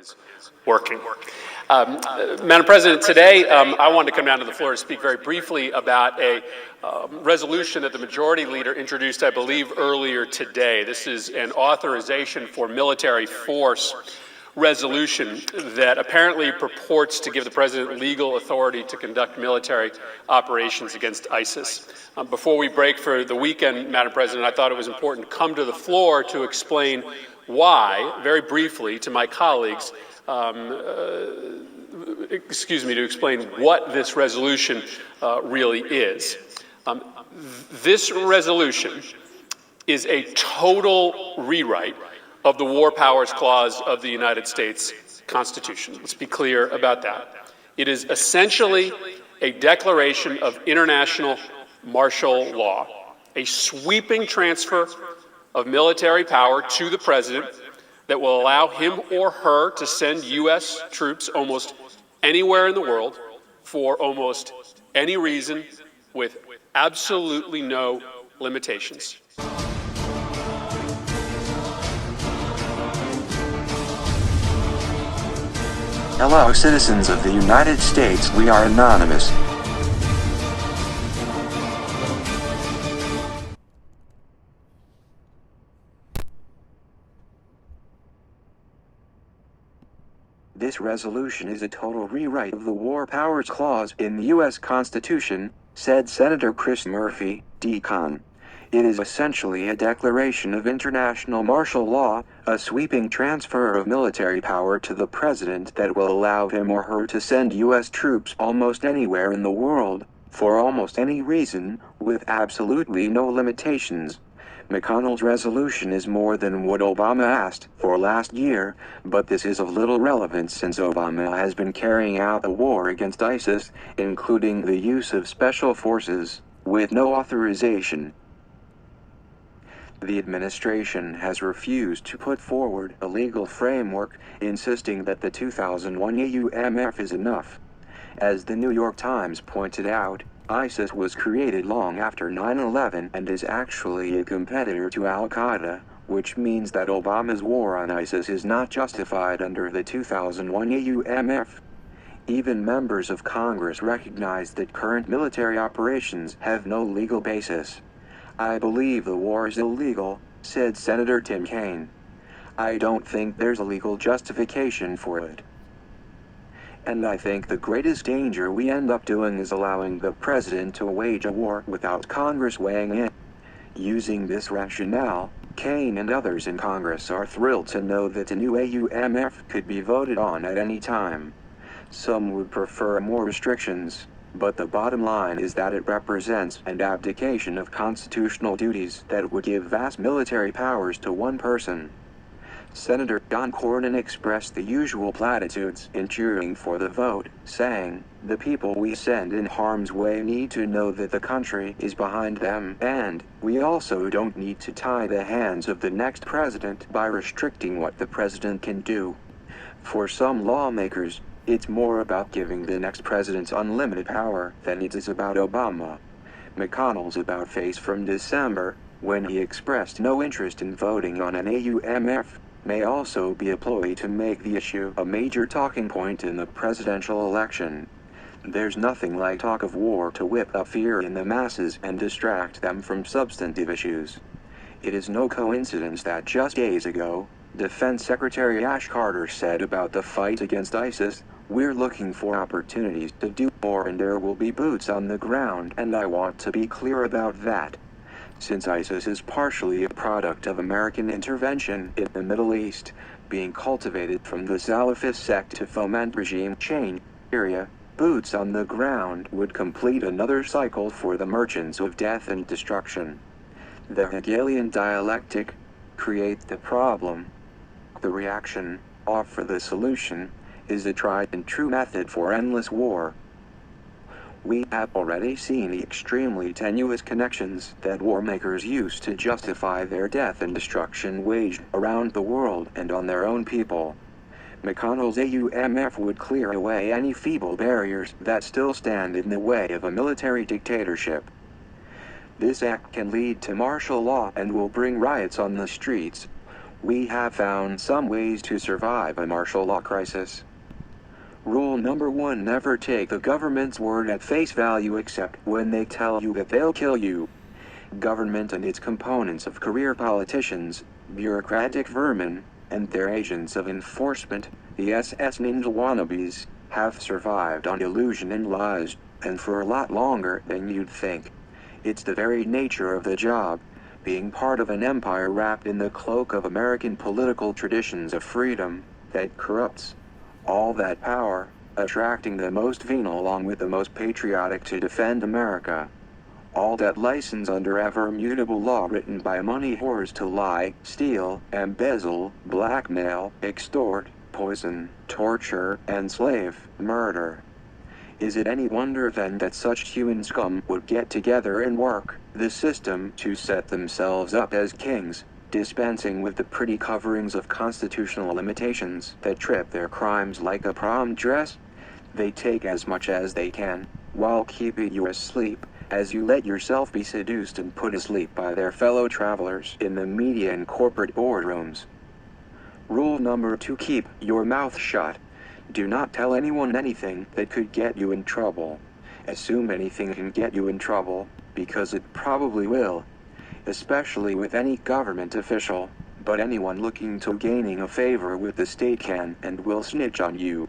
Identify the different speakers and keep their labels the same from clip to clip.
Speaker 1: is working. Madam President, today I wanted to come down to the floor to speak very briefly about a resolution that the majority leader introduced, I believe, earlier today. This is an authorization for military force resolution that apparently purports to give the president legal authority to conduct military operations against ISIS. Before we break for the weekend, Madam President, I thought it was important to come to the floor to explain why, very briefly, to my colleagues, to explain what this resolution really is. This resolution is a total rewrite of the War Powers Clause of the United States Constitution. Let's be clear about that. It is essentially a declaration of international martial law, a sweeping transfer of military power to the president that will allow him or her to send U.S. troops almost anywhere in the world for almost any reason with absolutely no limitations.
Speaker 2: Hello, citizens of the United States, we are anonymous. This resolution is a total rewrite of the War Powers Clause in the U.S. Constitution, said Senator Chris Murphy, D-Con. It is essentially a declaration of international martial law, a sweeping transfer of military power to the president that will allow him or her to send U.S. troops almost anywhere in the world, for almost any reason, with absolutely no limitations. McConnell's resolution is more than what Obama asked for last year, but this is of little relevance since Obama has been carrying out a war against ISIS, including the use of special forces, with no authorization. The administration has refused to put forward a legal framework, insisting that the 2001 AUMF is enough. As the New York Times pointed out, ISIS was created long after 9/11 and is actually a competitor to Al-Qaeda, which means that Obama's war on ISIS is not justified under the 2001 AUMF. Even members of Congress recognize that current military operations have no legal basis. I believe the war is illegal, said Senator Tim Kaine. I don't think there's a legal justification for it. And I think the greatest danger we end up doing is allowing the president to wage a war without Congress weighing in. Using this rationale, Kaine and others in Congress are thrilled to know that a new AUMF could be voted on at any time. Some would prefer more restrictions, but the bottom line is that it represents an abdication of constitutional duties that would give vast military powers to one person. Senator John Cornyn expressed the usual platitudes in cheering for the vote, saying, "The people we send in harm's way need to know that the country is behind them, and we also don't need to tie the hands of the next president by restricting what the president can do." For some lawmakers, it's more about giving the next president unlimited power than it is about Obama. McConnell's about-face from December, when he expressed no interest in voting on an AUMF, may also be a ploy to make the issue a major talking point in the presidential election. There's nothing like talk of war to whip up fear in the masses and distract them from substantive issues. It is no coincidence that just days ago, Defense Secretary Ash Carter said about the fight against ISIS, "We're looking for opportunities to do more and there will be boots on the ground, and I want to be clear about that." Since ISIS is partially a product of American intervention in the Middle East, being cultivated from the Salafist sect to foment regime change in Syria, boots on the ground would complete another cycle for the merchants of death and destruction. The Hegelian dialectic: create the problem, the reaction, offer the solution, is a tried and true method for endless war. We have already seen the extremely tenuous connections that war makers use to justify their death and destruction waged around the world and on their own people. McConnell's AUMF would clear away any feeble barriers that still stand in the way of a military dictatorship. This act can lead to martial law and will bring riots on the streets. We have found some ways to survive a martial law crisis. Rule number 1: never take the government's word at face value except when they tell you that they'll kill you. Government and its components of career politicians, bureaucratic vermin, and their agents of enforcement, the SS ninja wannabes, have survived on illusion and lies, and for a lot longer than you'd think. It's the very nature of the job, being part of an empire wrapped in the cloak of American political traditions of freedom, that corrupts all that power, attracting the most venal along with the most patriotic to defend America. All that license under ever mutable law written by money whores to lie, steal, embezzle, blackmail, extort, poison, torture, enslave, murder. Is it any wonder then that such human scum would get together and work the system to set themselves up as kings, dispensing with the pretty coverings of constitutional limitations that trip their crimes like a prom dress? They take as much as they can, while keeping you asleep, as you let yourself be seduced and put asleep by their fellow travelers in the media and corporate boardrooms. Rule number 2: keep your mouth shut. Do not tell anyone anything that could get you in trouble. Assume anything can get you in trouble, because it probably will. Especially with any government official, but anyone looking to gaining a favor with the state can and will snitch on you.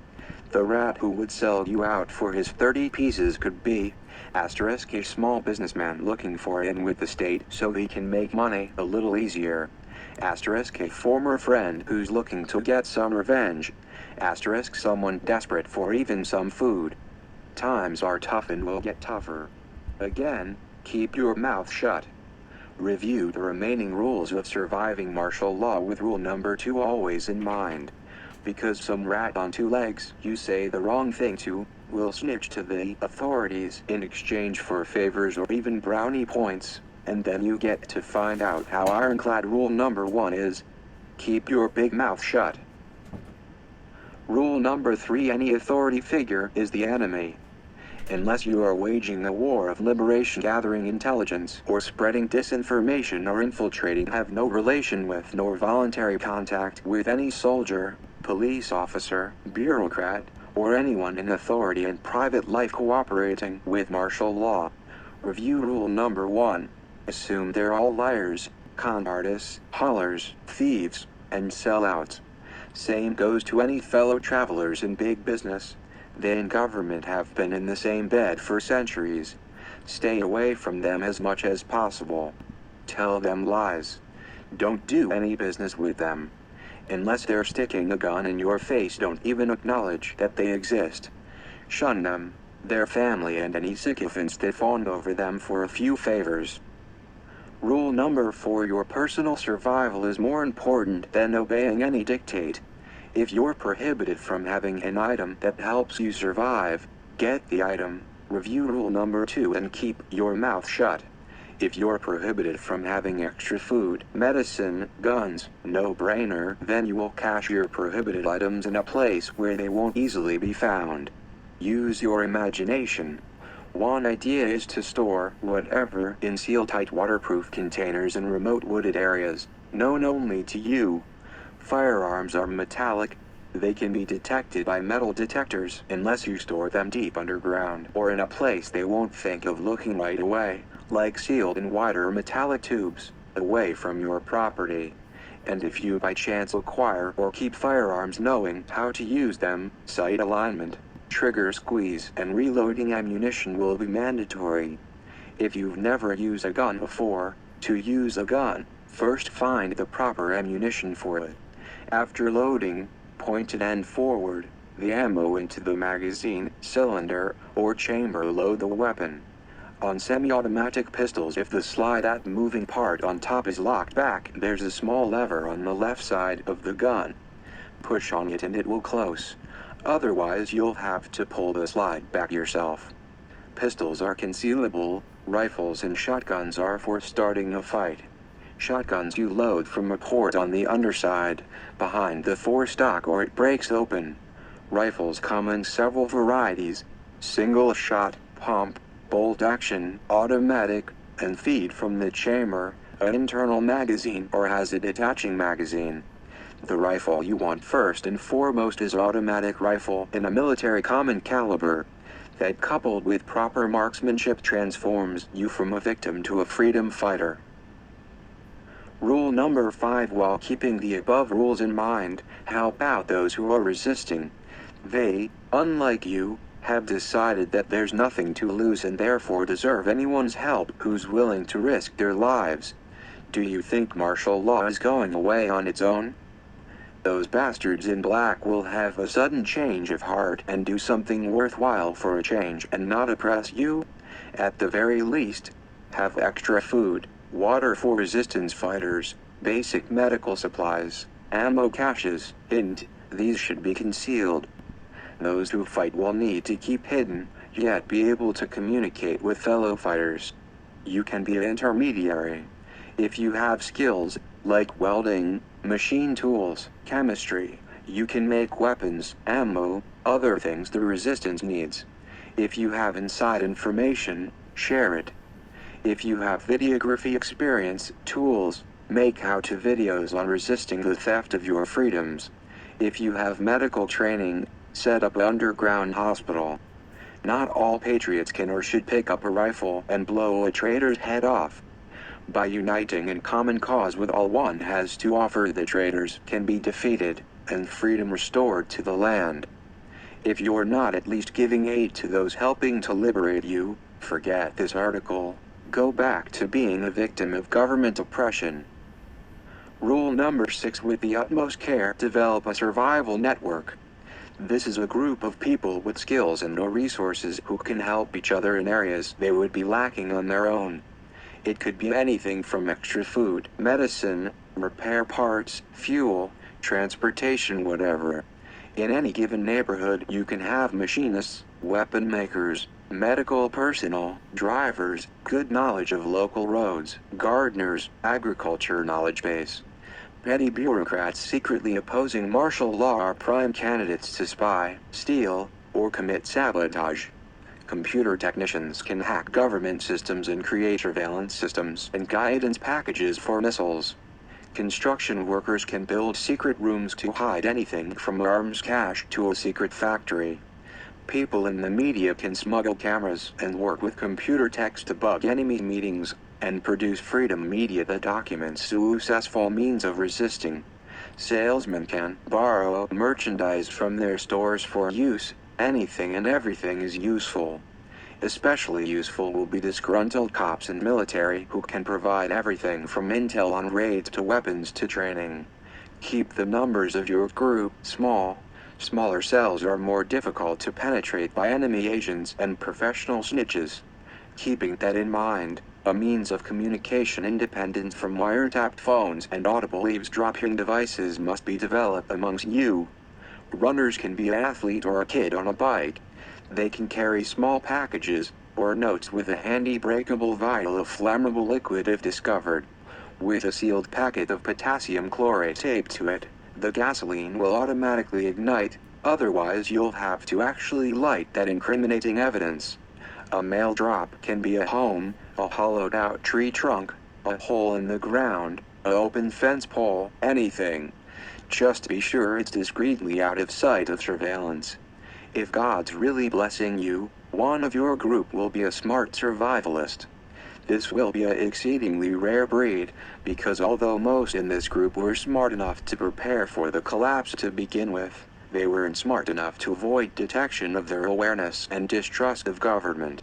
Speaker 2: The rat who would sell you out for his 30 pieces could be a small businessman looking for in with the state so he can make money a little easier. A former friend who's looking to get some revenge. Someone desperate for even some food. Times are tough and will get tougher. Again, keep your mouth shut. Review the remaining rules of surviving martial law with rule number 2 always in mind. Because some rat on 2 legs you say the wrong thing to, will snitch to the authorities in exchange for favors or even brownie points, and then you get to find out how ironclad rule number 1 is. Keep your big mouth shut. Rule number 3: any authority figure is the enemy. Unless you are waging a war of liberation, gathering intelligence, or spreading disinformation or infiltrating, have no relation with nor voluntary contact with any soldier, police officer, bureaucrat, or anyone in authority and private life cooperating with martial law. Review rule number 1. Assume they're all liars, con artists, haulers, thieves, and sellouts. Same goes to any fellow travelers in big business. They and government have been in the same bed for centuries. Stay away from them as much as possible. Tell them lies. Don't do any business with them. Unless they're sticking a gun in your face, don't even acknowledge that they exist. Shun them, their family, and any sycophants that fawn over them for a few favors. Rule number 4: your personal survival is more important than obeying any dictate. If you're prohibited from having an item that helps you survive, get the item. Review rule number 2 and keep your mouth shut. If you're prohibited from having extra food, medicine, guns, no-brainer, then you will cache your prohibited items in a place where they won't easily be found. Use your imagination. One idea is to store whatever in seal-tight waterproof containers in remote wooded areas, known only to you. Firearms are metallic. They can be detected by metal detectors unless you store them deep underground or in a place they won't think of looking right away, like sealed in wider metallic tubes, away from your property. And if you by chance acquire or keep firearms, knowing how to use them, sight alignment, trigger squeeze, and reloading ammunition will be mandatory. If you've never used a gun before, to use a gun, first find the proper ammunition for it. After loading, point it end forward, the ammo into the magazine, cylinder, or chamber. Load the weapon. On semi-automatic pistols, if the slide-out moving part on top is locked back, there's a small lever on the left side of the gun. Push on it and it will close. Otherwise you'll have to pull the slide back yourself. Pistols are concealable, rifles and shotguns are for starting a fight. Shotguns you load from a port on the underside, behind the forestock, or it breaks open. Rifles come in several varieties: single shot, pump, bolt action, automatic, and feed from the chamber. an internal magazine or has a detaching magazine. The rifle you want first and foremost is automatic rifle in a military common caliber that, coupled with proper marksmanship, transforms you from a victim to a freedom fighter. Rule number 5. While keeping the above rules in mind, help out those who are resisting. They, unlike you, have decided that there's nothing to lose and therefore deserve anyone's help who's willing to risk their lives. Do you think martial law is going away on its own? Those bastards in black will have a sudden change of heart and do something worthwhile for a change and not oppress you? At the very least, have extra food, water for resistance fighters, basic medical supplies, ammo caches. Hint, these should be concealed. Those who fight will need to keep hidden, yet be able to communicate with fellow fighters. You can be an intermediary. If you have skills, like welding, machine tools, chemistry, you can make weapons, ammo, other things the resistance needs. If you have inside information, share it. If you have videography experience, tools, make how-to videos on resisting the theft of your freedoms. If you have medical training, set up an underground hospital. Not all patriots can or should pick up a rifle and blow a traitor's head off. By uniting in common cause with all one has to offer, the traitors can be defeated, and freedom restored to the land. If you're not at least giving aid to those helping to liberate you, forget this article. Go back to being a victim of government oppression. Rule number 6. With the utmost care, develop a survival network. This is a group of people with skills and no resources who can help each other in areas they would be lacking on their own. It could be anything from extra food, medicine, repair parts, fuel, transportation, whatever. In any given neighborhood you can have machinists, weapon makers, medical personnel, drivers, good knowledge of local roads, gardeners, agriculture knowledge base. Petty bureaucrats secretly opposing martial law are prime candidates to spy, steal, or commit sabotage. Computer technicians can hack government systems and create surveillance systems and guidance packages for missiles. Construction workers can build secret rooms to hide anything from arms cache to a secret factory. People in the media can smuggle cameras and work with computer techs to bug enemy meetings and produce freedom media that documents successful means of resisting. Salesmen can borrow merchandise from their stores for use. Anything and everything is useful. Especially useful will be disgruntled cops and military who can provide everything from intel on raids to weapons to training. Keep the numbers of your group small. Smaller cells are more difficult to penetrate by enemy agents and professional snitches. Keeping that in mind, a means of communication independent from wiretapped phones and audible eavesdropping devices must be developed amongst you. Runners can be an athlete or a kid on a bike. They can carry small packages, or notes with a handy breakable vial of flammable liquid if discovered. With a sealed packet of potassium chlorate taped to it, the gasoline will automatically ignite, otherwise you'll have to actually light that incriminating evidence. A mail drop can be a home, a hollowed-out tree trunk, a hole in the ground, an open fence pole, anything. Just be sure it's discreetly out of sight of surveillance. If God's really blessing you, one of your group will be a smart survivalist. This will be an exceedingly rare breed, because although most in this group were smart enough to prepare for the collapse to begin with, they weren't smart enough to avoid detection of their awareness and distrust of government.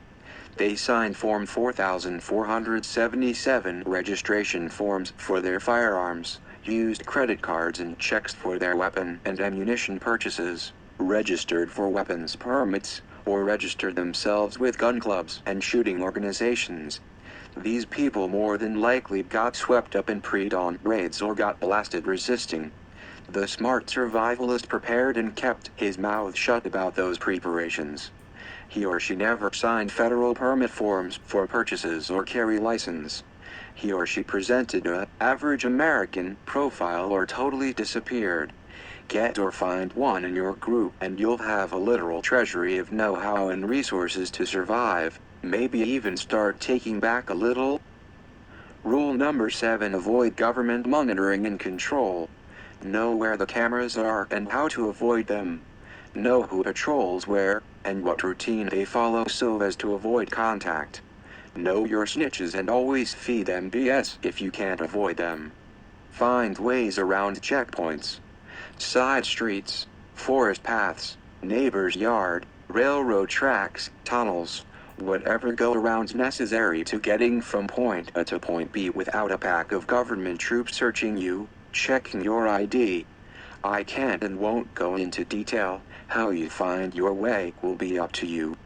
Speaker 2: They signed Form 4477 registration forms for their firearms, used credit cards and checks for their weapon and ammunition purchases, registered for weapons permits, or registered themselves with gun clubs and shooting organizations. These people more than likely got swept up in pre-dawn raids or got blasted resisting. The smart survivalist prepared and kept his mouth shut about those preparations. He or she never signed federal permit forms for purchases or carry license. He or she presented a average American profile or totally disappeared. Get or find one in your group and you'll have a literal treasury of know-how and resources to survive, maybe even start taking back a little. Rule number 7: avoid government monitoring and control. Know where the cameras are and how to avoid them. Know who patrols where, and what routine they follow so as to avoid contact. Know your snitches and always feed them BS if you can't avoid them. Find ways around checkpoints, side streets, forest paths, neighbor's yard, railroad tracks, tunnels, whatever go-arounds necessary to getting from point A to point B without a pack of government troops searching you, checking your ID. I can't and won't go into detail. How you find your way will be up to you.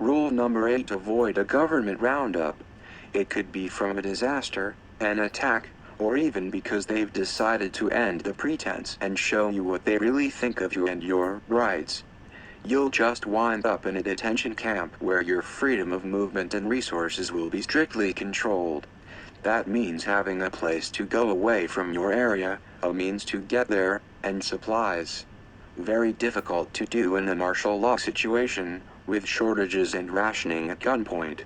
Speaker 2: Rule number 8: avoid a government roundup. It could be from a disaster, an attack, or even because they've decided to end the pretense and show you what they really think of you and your rights. You'll just wind up in a detention camp where your freedom of movement and resources will be strictly controlled. That means having a place to go away from your area, a means to get there, and supplies. Very difficult to do in a martial law situation, with shortages and rationing at gunpoint.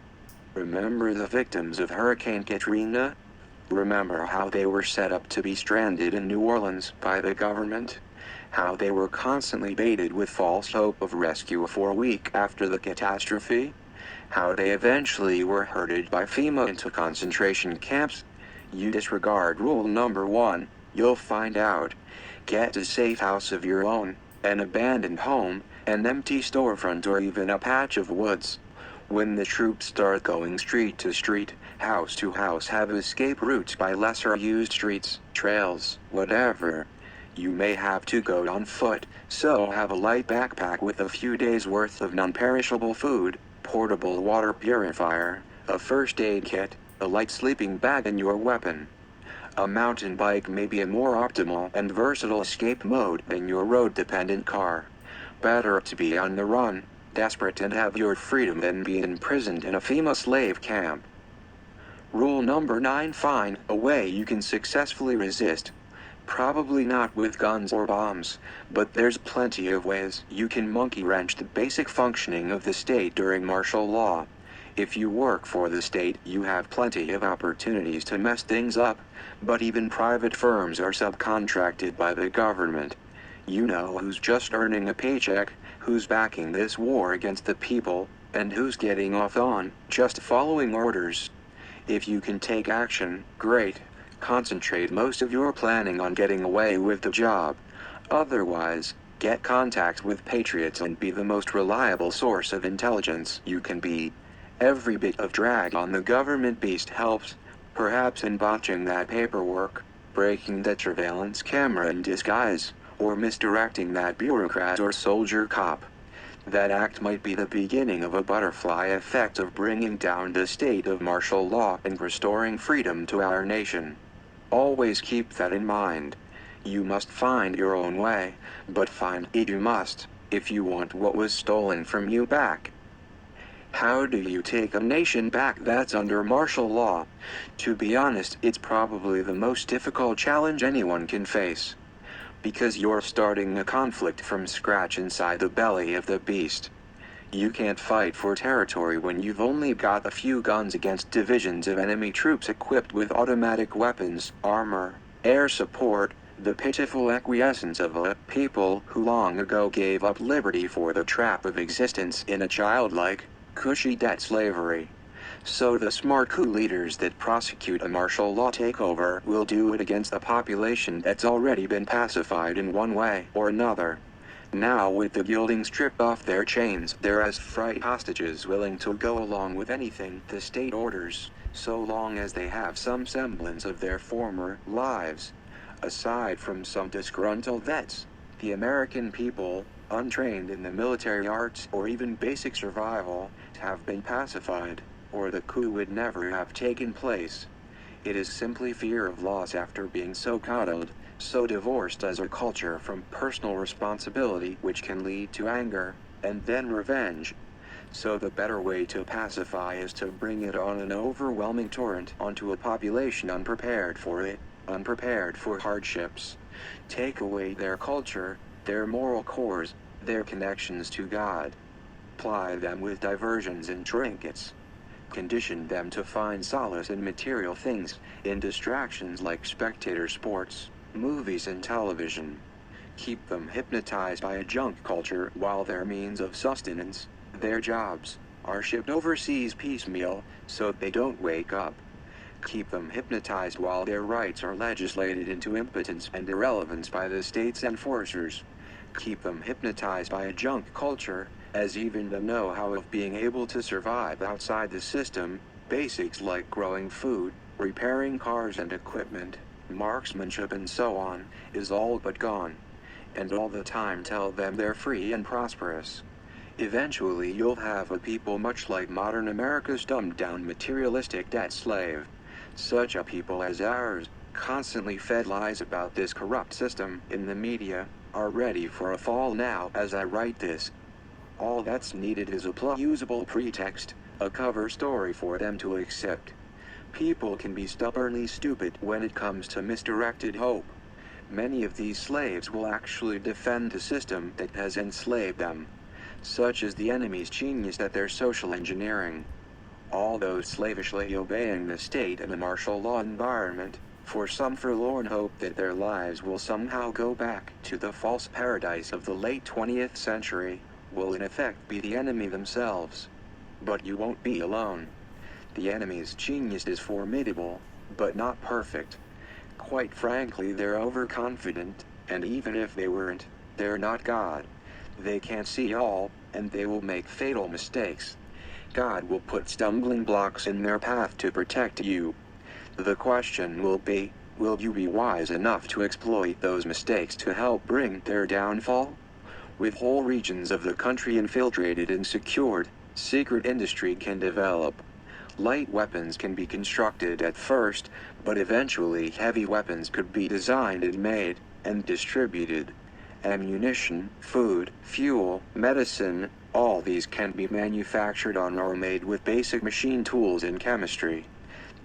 Speaker 2: Remember the victims of Hurricane Katrina? Remember how they were set up to be stranded in New Orleans by the government? How they were constantly baited with false hope of rescue for a week after the catastrophe? How they eventually were herded by FEMA into concentration camps? You disregard rule number 1, you'll find out. Get a safe house of your own, an abandoned home, an empty storefront, or even a patch of woods. When the troops start going street to street, house to house, have escape routes by lesser used streets, trails, whatever. You may have to go on foot, so have a light backpack with a few days worth of non-perishable food, portable water purifier, a first aid kit, a light sleeping bag, and your weapon. A mountain bike may be a more optimal and versatile escape mode than your road-dependent car. Better to be on the run, desperate and have your freedom than be imprisoned in a FEMA slave camp. Rule number 9: find a way you can successfully resist. Probably not with guns or bombs, but there's plenty of ways you can monkey wrench the basic functioning of the state during martial law. If you work for the state, you have plenty of opportunities to mess things up, but even private firms are subcontracted by the government. You know who's just earning a paycheck, who's backing this war against the people, and who's getting off on just following orders. If you can take action, great. Concentrate most of your planning on getting away with the job. Otherwise, get contact with patriots and be the most reliable source of intelligence you can be. Every bit of drag on the government beast helps, perhaps in botching that paperwork, breaking that surveillance camera in disguise, or misdirecting that bureaucrat or soldier cop. That act might be the beginning of a butterfly effect of bringing down the state of martial law and restoring freedom to our nation. Always keep that in mind. You must find your own way, but find it you must, if you want what was stolen from you back. How do you take a nation back that's under martial law? To be honest, it's probably the most difficult challenge anyone can face. Because you're starting a conflict from scratch inside the belly of the beast. You can't fight for territory when you've only got a few guns against divisions of enemy troops equipped with automatic weapons, armor, air support, the pitiful acquiescence of a people who long ago gave up liberty for the trap of existence in a childlike, cushy debt slavery. So the smart coup leaders that prosecute a martial law takeover will do it against a population that's already been pacified in one way or another. Now with the gilding stripped off their chains, they're as free hostages willing to go along with anything the state orders, so long as they have some semblance of their former lives. Aside from some disgruntled vets, the American people, untrained in the military arts or even basic survival, have been pacified, or the coup would never have taken place. It is simply fear of loss after being so coddled, so divorced as a culture from personal responsibility, which can lead to anger, and then revenge. So the better way to pacify is to bring it on an overwhelming torrent onto a population unprepared for it, unprepared for hardships. Take away their culture, their moral cores, their connections to God. Ply them with diversions and trinkets. Condition them to find solace in material things, in distractions like spectator sports, movies and television. Keep them hypnotized by a junk culture while their means of sustenance, their jobs, are shipped overseas piecemeal, so they don't wake up. Keep them hypnotized while their rights are legislated into impotence and irrelevance by the state's enforcers. Keep them hypnotized by a junk culture, as even the know-how of being able to survive outside the system, basics like growing food, repairing cars and equipment, marksmanship and so on, is all but gone. And all the time tell them they're free and prosperous. Eventually you'll have a people much like modern America's dumbed-down materialistic debt slave. Such a people as ours, constantly fed lies about this corrupt system in the media, are ready for a fall now as I write this. All that's needed is a plausible pretext, a cover story for them to accept. People can be stubbornly stupid when it comes to misdirected hope. Many of these slaves will actually defend the system that has enslaved them. Such is the enemy's genius at their social engineering. All those slavishly obeying the state in a martial law environment, for some forlorn hope that their lives will somehow go back to the false paradise of the late 20th century, will in effect be the enemy themselves. But you won't be alone. The enemy's genius is formidable, but not perfect. Quite frankly, they're overconfident, and even if they weren't, they're not God. They can't see all, and they will make fatal mistakes. God will put stumbling blocks in their path to protect you. The question will be, will you be wise enough to exploit those mistakes to help bring their downfall? With whole regions of the country infiltrated and secured, secret industry can develop. Light weapons can be constructed at first, but eventually heavy weapons could be designed and made, and distributed. Ammunition, food, fuel, medicine, all these can be manufactured on or made with basic machine tools and chemistry.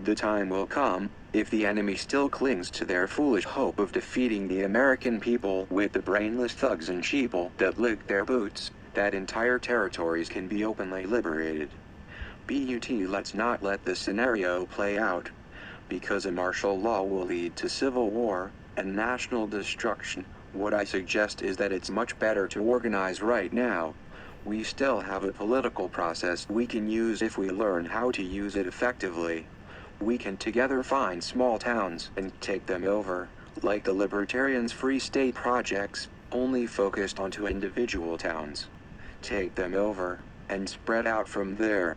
Speaker 2: The time will come, if the enemy still clings to their foolish hope of defeating the American people with the brainless thugs and sheeple that lick their boots, that entire territories can be openly liberated. But let's not let this scenario play out, because a martial law will lead to civil war and national destruction. What I suggest is that it's much better to organize right now. We still have a political process we can use if we learn how to use it effectively. We can together find small towns and take them over, like the Libertarians' Free State projects, only focused onto individual towns. Take them over, and spread out from there.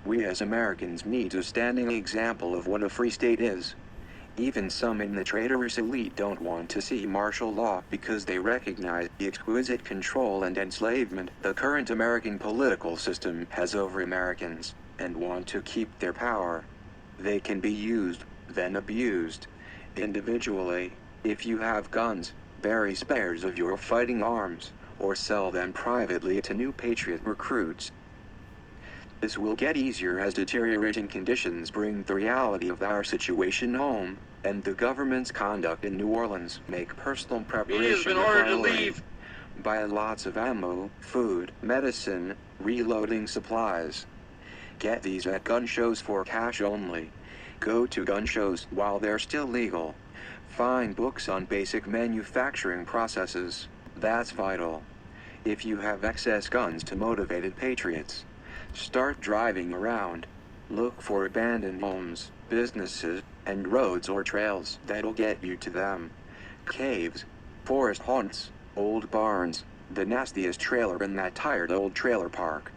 Speaker 2: We as Americans need a standing example of what a free state is. Even some in the traitorous elite don't want to see martial law because they recognize the exquisite control and enslavement the current American political system has over Americans, and want to keep their power. They can be used, then abused. Individually, if you have guns, bury spares of your fighting arms, or sell them privately to new patriot recruits. This will get easier as deteriorating conditions bring the reality of our situation home, and the government's conduct in New Orleans make personal preparation.
Speaker 3: He has been ordered to leave.
Speaker 2: Buy lots of ammo, food, medicine, reloading supplies. Get these at gun shows for cash only. Go to gun shows while they're still legal. Find books on basic manufacturing processes. That's vital. If you have excess guns to motivated patriots, start driving around. Look for abandoned homes, businesses, and roads or trails that'll get you to them. Caves, forest haunts, old barns, the nastiest trailer in that tired old trailer park.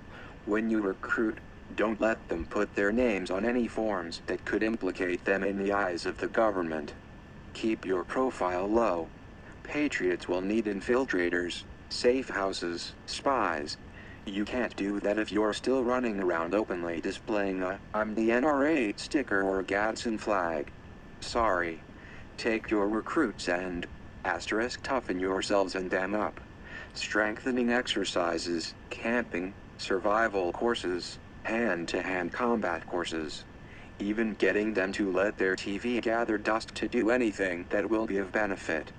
Speaker 2: When you recruit, don't let them put their names on any forms that could implicate them in the eyes of the government. Keep your profile low. Patriots will need infiltrators, safe houses, spies. You can't do that if you're still running around openly displaying a "I'm the NRA" sticker or Gadsden flag. Sorry. Take your recruits and toughen yourselves and them up. Strengthening exercises, camping, survival courses, hand-to-hand combat courses. Even getting them to let their TV gather dust to do anything that will be of benefit.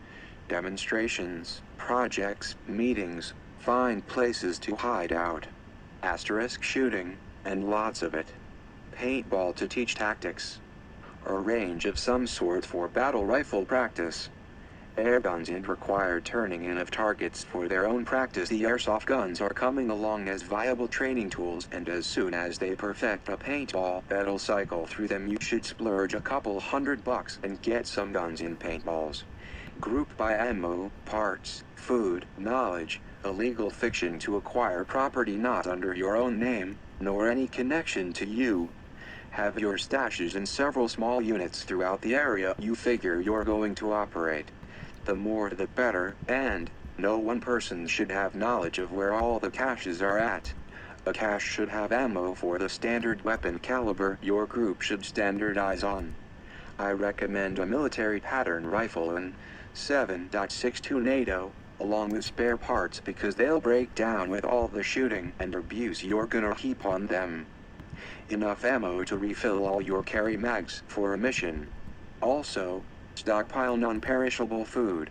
Speaker 2: Demonstrations, projects, meetings. Find places to hide out. Shooting, and lots of it. paintball to teach tactics, a range of some sort for battle rifle practice, air guns and required turning in of targets for their own practice. The airsoft guns are coming along as viable training tools, and as soon as they perfect a paintball that'll cycle through them, you should splurge a couple $100 and get some guns in paintballs. Grouped by ammo, parts, food, knowledge, illegal fiction to acquire property not under your own name, nor any connection to you. Have your stashes in several small units throughout the area you figure you're going to operate. The more the better, and no one person should have knowledge of where all the caches are at. A cache should have ammo for the standard weapon caliber your group should standardize on. I recommend a military pattern rifle and 7.62 NATO, along with spare parts, because they'll break down with all the shooting and abuse you're gonna heap on them. Enough ammo to refill all your carry mags for a mission. Also, stockpile non-perishable food.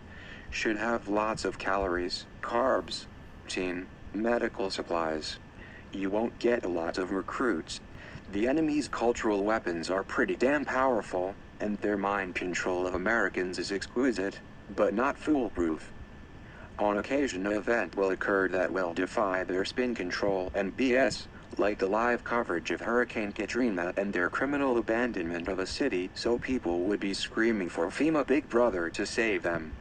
Speaker 2: Should have lots of calories, carbs, protein, medical supplies. You won't get a lot of recruits. The enemy's cultural weapons are pretty damn powerful, and their mind control of Americans is exquisite, but not foolproof. On occasion, an event will occur that will defy their spin control and BS, like the live coverage of Hurricane Katrina and their criminal abandonment of a city so people would be screaming for FEMA Big Brother to save them.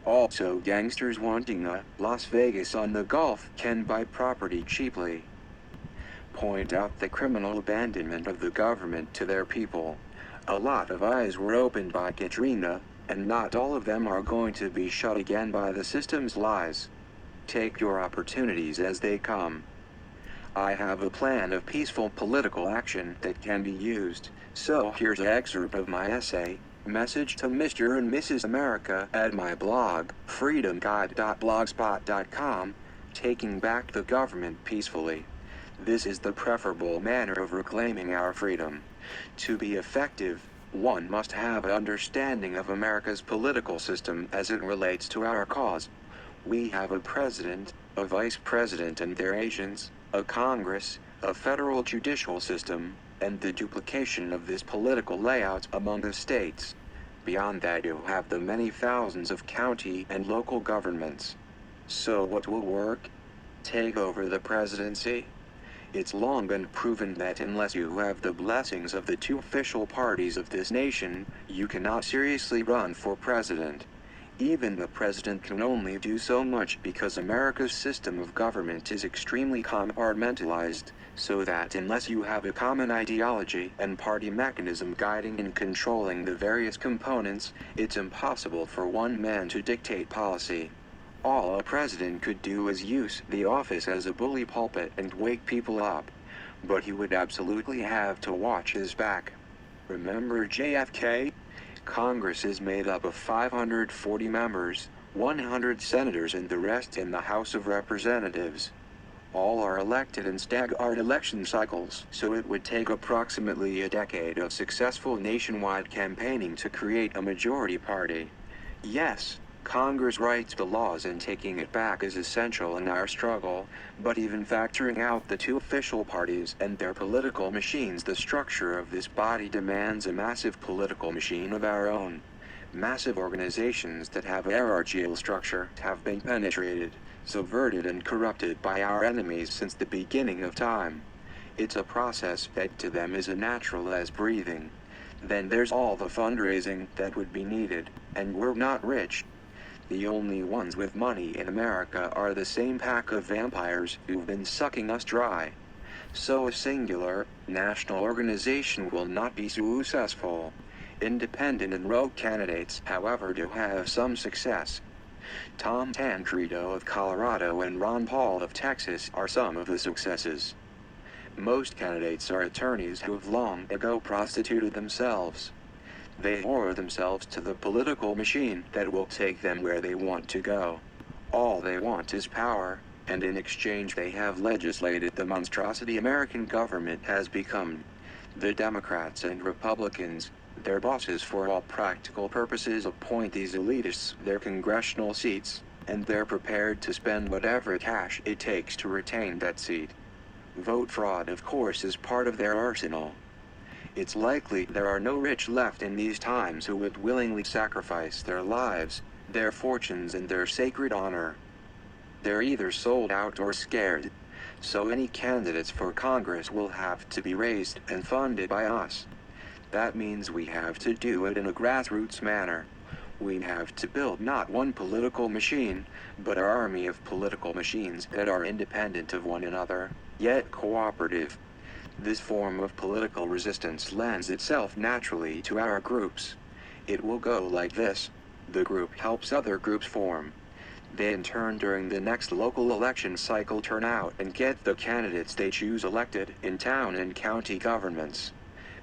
Speaker 2: Also, gangsters wanting a Las Vegas on the Gulf can buy property cheaply. Point out the criminal abandonment of the government to their people. A lot of eyes were opened by Katrina, and not all of them are going to be shut again by the system's lies. Take your opportunities as they come. I have a plan of peaceful political action that can be used, so here's an excerpt of my essay, Message to Mr. and Mrs. America, at my blog, freedomguide.blogspot.com, Taking Back the Government Peacefully. This is the preferable manner of reclaiming our freedom. To be effective, one must have an understanding of America's political system as it relates to our cause. We have a president, a vice president and their agents, a Congress, a federal judicial system, and the duplication of this political layout among the states. Beyond that, you have the many thousands of county and local governments. So what will work? Take over the presidency? It's long been proven that unless you have the blessings of the two official parties of this nation, you cannot seriously run for president. Even the president can only do so much because America's system of government is extremely compartmentalized, so that unless you have a common ideology and party mechanism guiding and controlling the various components, it's impossible for one man to dictate policy. All a president could do is use the office as a bully pulpit and wake people up. But he would absolutely have to watch his back. Remember JFK? Congress is made up of 540 members, 100 senators and the rest in the House of Representatives. All are elected in staggered election cycles, so it would take approximately a decade of successful nationwide campaigning to create a majority party. Yes, Congress writes the laws and taking it back is essential in our struggle, but even factoring out the two official parties and their political machines, the structure of this body demands a massive political machine of our own. Massive organizations that have a hierarchical structure have been penetrated, subverted and corrupted by our enemies since the beginning of time. It's a process that to them is as natural as breathing. Then there's all the fundraising that would be needed, and we're not rich. The only ones with money in America are the same pack of vampires who've been sucking us dry. So a singular, national organization will not be successful. Independent and rogue candidates, however, do have some success. Tom Tancredo of Colorado and Ron Paul of Texas are some of the successes. Most candidates are attorneys who have long ago prostituted themselves. They whore themselves to the political machine that will take them where they want to go. All they want is power, and in exchange they have legislated the monstrosity American government has become. The Democrats and Republicans, their bosses for all practical purposes, appoint these elitists their congressional seats, and they're prepared to spend whatever cash it takes to retain that seat. Vote fraud, of course, is part of their arsenal. It's likely there are no rich left in these times who would willingly sacrifice their lives, their fortunes and their sacred honor. They're either sold out or scared. So any candidates for Congress will have to be raised and funded by us. That means we have to do it in a grassroots manner. We have to build not one political machine, but an army of political machines that are independent of one another, yet cooperative. This form of political resistance lends itself naturally to our groups. It will go like this. The group helps other groups form. They in turn during the next local election cycle turn out and get the candidates they choose elected in town and county governments.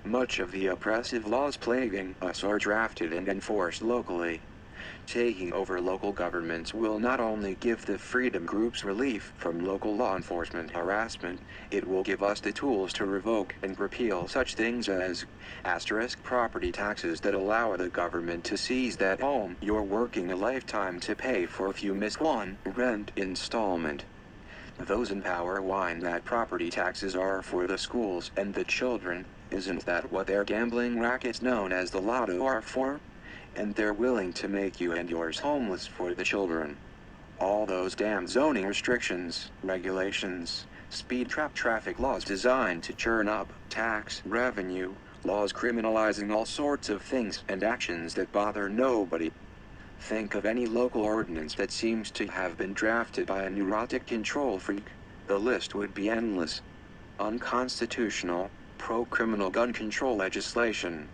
Speaker 2: Much of the oppressive laws plaguing us are drafted and enforced locally. Taking over local governments will not only give the freedom groups relief from local law enforcement harassment, it will give us the tools to revoke and repeal such things as property taxes that allow the government to seize that home you're working a lifetime to pay for if you miss one rent installment. Those in power whine that property taxes are for the schools and the children. Isn't that what their gambling rackets known as the lotto are for? And they're willing to make you and yours homeless for the children. All those damn zoning restrictions, regulations, speed trap traffic laws designed to churn up tax revenue, laws criminalizing all sorts of things and actions that bother nobody. Think of any local ordinance that seems to have been drafted by a neurotic control freak. The list would be endless. Unconstitutional, pro-criminal gun control legislation.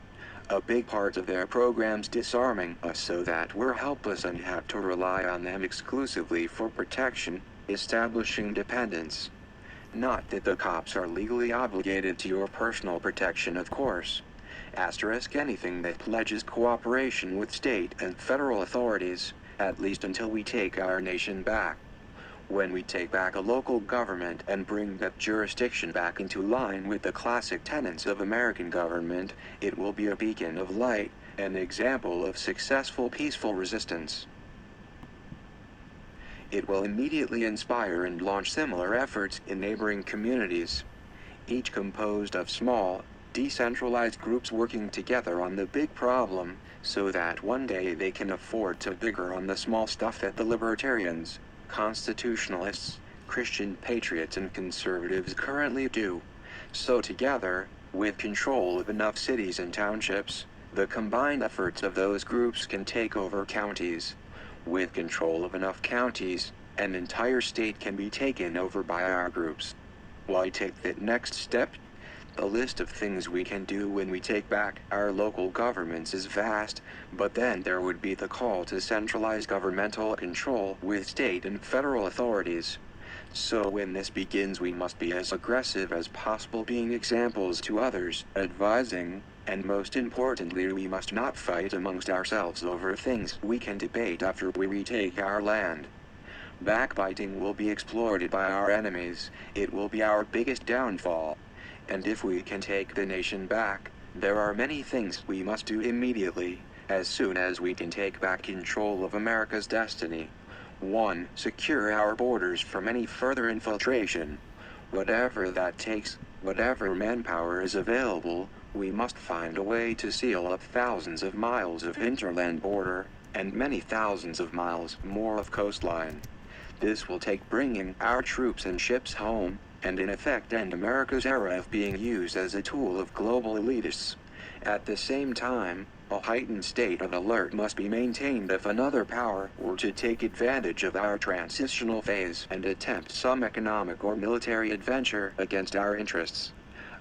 Speaker 2: A big part of their programs disarming us so that we're helpless and have to rely on them exclusively for protection, establishing dependence. Not that the cops are legally obligated to your personal protection, of course. Anything that pledges cooperation with state and federal authorities, at least until we take our nation back. When we take back a local government and bring that jurisdiction back into line with the classic tenets of American government, it will be a beacon of light, an example of successful peaceful resistance. It will immediately inspire and launch similar efforts in neighboring communities, each composed of small, decentralized groups working together on the big problem, so that one day they can afford to bigger on the small stuff that the libertarians, constitutionalists, Christian patriots and conservatives currently do. So together, with control of enough cities and townships, the combined efforts of those groups can take over counties. With control of enough counties, an entire state can be taken over by our groups. Why take that next step? The list of things we can do when we take back our local governments is vast, but then there would be the call to centralize governmental control with state and federal authorities. So when this begins, we must be as aggressive as possible, being examples to others, advising, and most importantly, we must not fight amongst ourselves over things we can debate after we retake our land. Backbiting will be exploited by our enemies. It will be our biggest downfall. And if we can take the nation back, there are many things we must do immediately, as soon as we can take back control of America's destiny. 1. Secure our borders from any further infiltration. Whatever that takes, whatever manpower is available, we must find a way to seal up thousands of miles of hinterland border, and many thousands of miles more of coastline. This will take bringing our troops and ships home, and in effect end America's era of being used as a tool of global elitists. At the same time, a heightened state of alert must be maintained if another power were to take advantage of our transitional phase and attempt some economic or military adventure against our interests.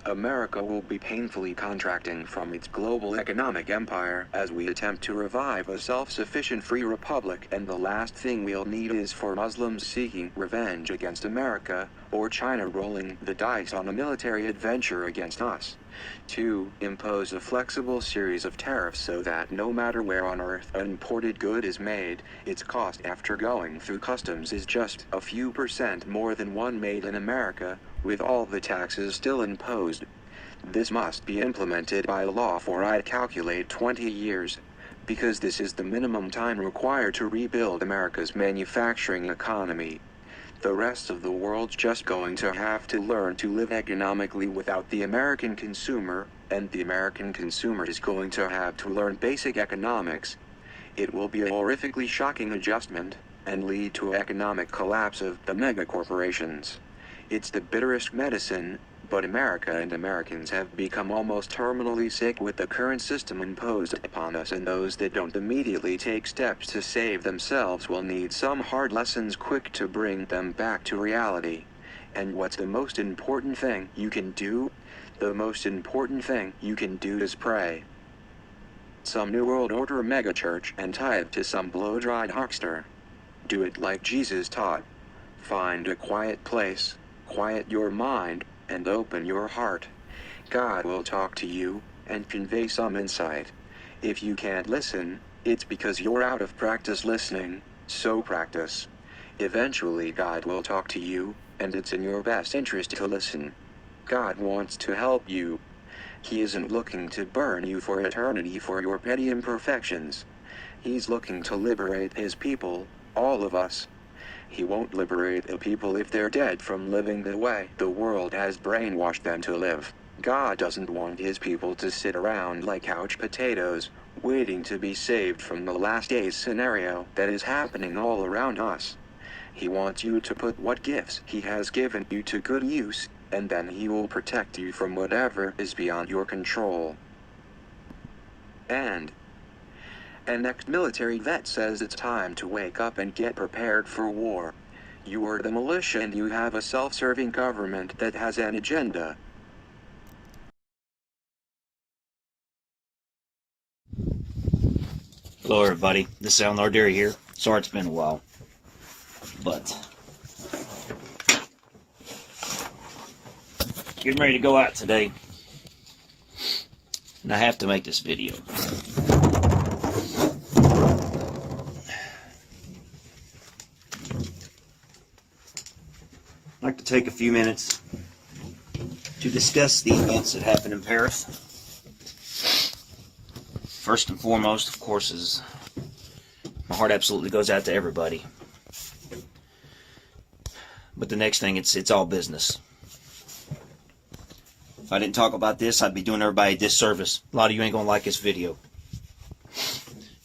Speaker 2: America will be painfully contracting from its global economic empire as we attempt to revive a self-sufficient free republic, and the last thing we'll need is for Muslims seeking revenge against America, or China rolling the dice on a military adventure against us. 2. Impose a flexible series of tariffs so that no matter where on earth an imported good is made, its cost after going through customs is just a few % more than one made in America, with all the taxes still imposed. This must be implemented by law for I'd calculate 20 years, because this is the minimum time required to rebuild America's manufacturing economy. The rest of the world's just going to have to learn to live economically without the American consumer, and the American consumer is going to have to learn basic economics. It will be a horrifically shocking adjustment, and lead to economic collapse of the megacorporations. It's the bitterest medicine, but America and Americans have become almost terminally sick with the current system imposed upon us, and those that don't immediately take steps to save themselves will need some hard lessons quick to bring them back to reality. And what's the most important thing you can do? The most important thing you can do is pray. Some New World Order megachurch and tithe to some blow-dried huckster. Do it like Jesus taught. Find a quiet place, quiet your mind, and open your heart. God will talk to you, and convey some insight. If you can't listen, it's because you're out of practice listening, so practice. Eventually God will talk to you, and it's in your best interest to listen. God wants to help you. He isn't looking to burn you for eternity for your petty imperfections. He's looking to liberate his people, all of us. He won't liberate the people if they're dead from living the way the world has brainwashed them to live. God doesn't want his people to sit around like couch potatoes, waiting to be saved from the last days scenario that is happening all around us. He wants you to put what gifts he has given you to good use, and then he will protect you from whatever is beyond your control. And an ex-military vet says it's time to wake up and get prepared for war. You are the militia and you have a self-serving government that has an agenda.
Speaker 3: Hello everybody, this is Al Narderi here. Sorry it's been a while, but getting ready to go out today, and I have to make this video. I'd like to take a few minutes to discuss the events that happened in Paris. First and foremost, of course, is my heart absolutely goes out to everybody. But the next thing, it's all business. If I didn't talk about this, I'd be doing everybody a disservice. A lot of you ain't gonna like this video.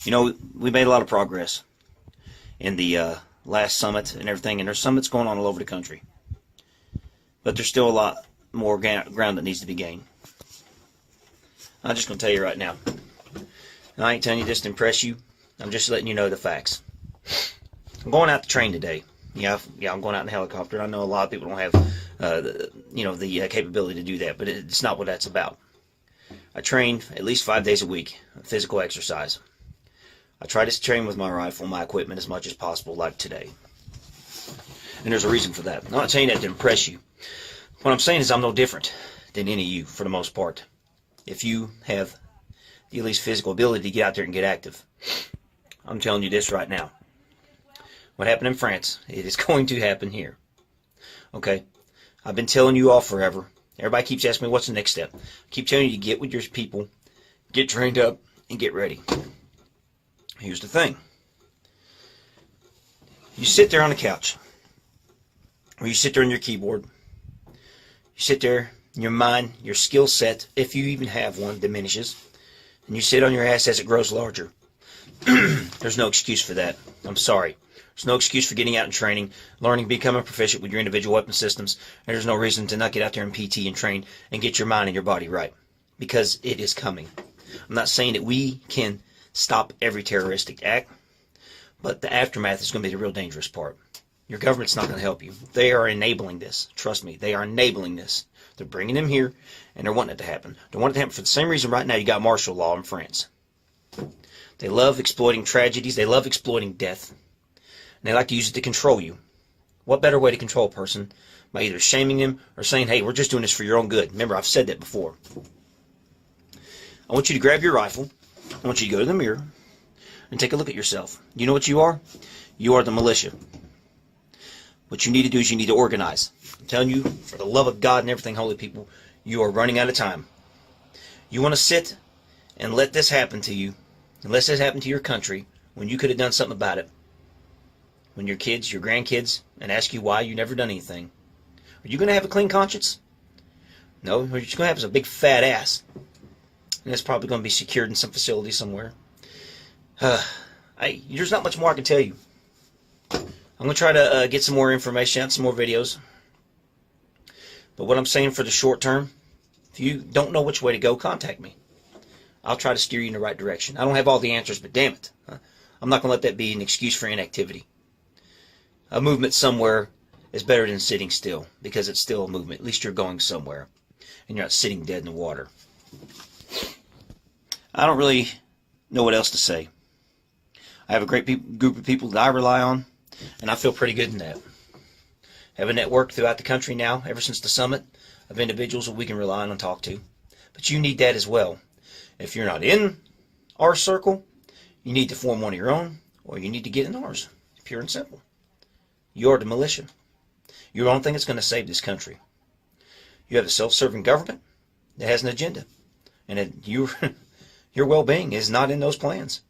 Speaker 3: You know, we made a lot of progress in the last summit and everything, and there's summits going on all over the country. But there's still a lot more ground that needs to be gained. I'm just gonna tell you right now. And I ain't telling you this to impress you. I'm just letting you know the facts. I'm going out to train today. Yeah, I'm going out in a helicopter. I know a lot of people don't have, the capability to do that, but it's not what that's about. I train at least 5 days a week, physical exercise. I try to train with my rifle, my equipment as much as possible, like today. And there's a reason for that. I'm not saying that to impress you. What I'm saying is I'm no different than any of you, for the most part. If you have the least physical ability to get out there and get active, I'm telling you this right now. What happened in France, it is going to happen here. Okay? I've been telling you all forever. Everybody keeps asking me, what's the next step? I keep telling you to get with your people, get trained up, and get ready. Here's the thing. You sit there on the couch, or you sit there on your keyboard. You sit there, your mind, your skill set, if you even have one, diminishes. And you sit on your ass as it grows larger. There's no excuse for that. I'm sorry. There's no excuse for getting out and training, learning, becoming proficient with your individual weapon systems. And there's no reason to not get out there and PT and train and get your mind and your body right. Because it is coming. I'm not saying that we can stop every terroristic act, but the aftermath is going to be the real dangerous part. Your government's not going to help you. They are enabling this. Trust me, they are enabling this. They're bringing them here, and they're wanting it to happen. They want it to happen for the same reason right now you got martial law in France. They love exploiting tragedies. They love exploiting death. And they like to use it to control you. What better way to control a person? By either shaming them or saying, hey, we're just doing this for your own good. Remember, I've said that before. I want you to grab your rifle. I want you to go to the mirror and take a look at yourself. You know what you are? You are the militia. What you need to do is you need to organize. I'm telling you, for the love of God and everything, holy people, you are running out of time. You want to sit and let this happen to you, and let this happen to your country, when you could have done something about it. when your kids, your grandkids, and ask you why you never done anything? Are you going to have a clean conscience? No, what you're going to have is a big fat ass. And it's probably going to be secured in some facility somewhere. There's not much more I can tell you. I'm going to try to get some more information out, some more videos. But what I'm saying for the short term, if you don't know which way to go, contact me. I'll try to steer you in the right direction. I don't have all the answers, but damn it. I'm not going to let that be an excuse for inactivity. A movement somewhere is better than sitting still, because it's still a movement. At least you're going somewhere, and you're not sitting dead in the water. I don't really know what else to say. I have a great group of people that I rely on, and I feel pretty good in that. I have a network throughout the country now, ever since the summit, of individuals that we can rely on and talk to. But you need that as well. If you're not in our circle, you need to form one of your own, or you need to get in ours. Pure and simple. You're the militia. You're the only thing that's going to save this country. You have a self-serving government that has an agenda, and your well-being is not in those plans.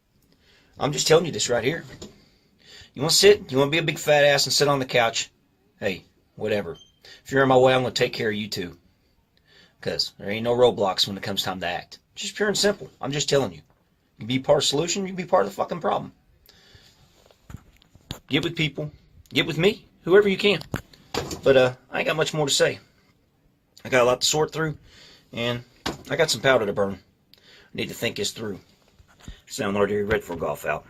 Speaker 3: I'm just telling you this right here. You want to sit? You want to be a big fat ass and sit on the couch? Hey, whatever. If you're in my way, I'm going to take care of you too. Because there ain't no roadblocks when it comes time to act. Just pure and simple. I'm just telling you. You can be part of the solution, you can be part of the fucking problem. Get with people. Get with me. Whoever you can. But I ain't got much more to say. I got a lot to sort through. And I got some powder to burn. I need to think this through. Sound Lord Erie Red for Golf out.